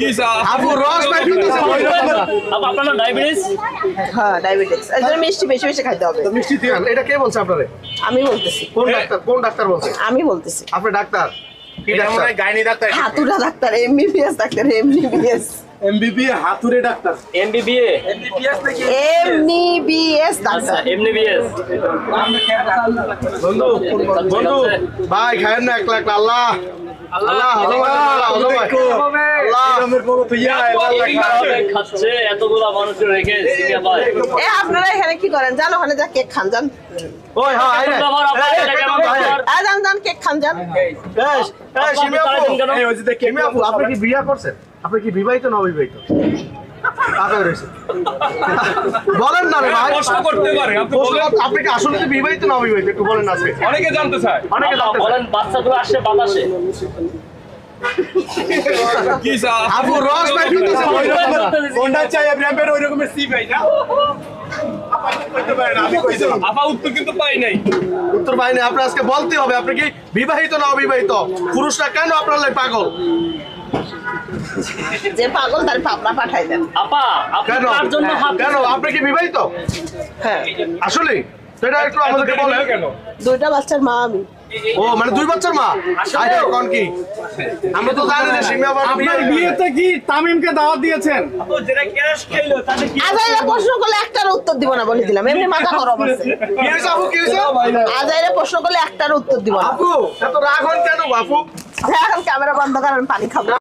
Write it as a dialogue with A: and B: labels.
A: কি স্যার
B: আপু রস ভাই
C: আপু আপনার না ডায়াবেটিস?
D: হ্যাঁ ডায়াবেটিস এই জন্য মিষ্টি বেশি বেশি খাইতে হবে।
B: মিষ্টি দিবেন। এটা কে বলছে আপনারে?
D: আমি বলতেছি
B: কোন ডাক্তার বলছে?
D: আমি বলতেছি
B: আপনি ডাক্তার? কি ডাক্তার?
A: গাইনি ডাক্তার
D: হাতুড়া doctor MBBS doctor MBBS
B: MBB হাতুড়ে ডাক্তার।
C: এমবিবিএ?
D: এমবিবিএস
C: আচ্ছা
D: ডাক্তার।
C: এমবিবিএস।
B: বন্ধু বন্ধু ভাই খায়েন না একলা একলা। আল্লাহ আল্লাহ হলো ভাই হলো ভাই আল্লাহ আমের বড় তো ইয়া
C: খাচ্ছে এতগুলা মানুষ রেখে সিরিয়া ভাই।
D: এ আপনারা এখানে কি করেন? জান ওখানে যা কেক খান যান।
B: ওই হ্যাঁ আইরে
D: যান যান কেক খান যান।
B: এই সিমি আপু এই ওই যে সিমি আপু আপনি কি বিয়ে করছেন? আপনি কি বিবাহিত না অবিবাহিত? কাকা রয়েছে বলেন না রে ভাই।
A: প্রশ্ন করতে পারে আপনি বলেন
B: আপনি কি আসলে কি বিবাহিত না অবিবাহিত একটু বলেন আজকে।
A: অনেকে জানতে চায়
B: অনেকে জানতে চায়।
C: বলেন বাচ্চাগুলো আসছে বাতাসে।
A: কি স্যার
B: আপু রস ভাই দিতেছে
A: কোনটা চাই র্যাম্পের ওই রকমের সি ভাই না আপা উত্তর কিন্তু পাই নাই
B: উত্তর পাইনি। আপনি আজকে বলতে হবে আপনি কি বিবাহিত না অবিবাহিত? পুরুষরা কেন আপনার লাগে পাগল?
D: যে পাগল তার পাবনা পাঠাই দেন।
C: আপা আপনি
B: কেন
C: কার জন্য হাত
B: কেন আপনি কি বিবাহিত?
D: হ্যাঁ
B: আসলে সেটা একটু আমাদেরকে বলেন।
A: কেন
D: দুইটা বাচ্চার মা আমি।
B: ও মানে দুই বাচ্চার মা? আরে কোন কি আমরা তো জানি না সিমি আবার
E: বিয়েতে কি তামিমকে দাওয়াত দিয়েছেন?
D: আজাইরা প্রশ্ন করলে একটার উত্তর দিব না বলে দিলাম। এমনি মাথা গরম আছে।
B: কি হয়েছে আপু কি হয়েছে?
D: আজাইরা প্রশ্ন করলে একটার উত্তর দিব না।
B: আপু এত রাগ হন কেন আপু?
D: এখন ক্যামেরা বন্ধ করেন পানি খাবো।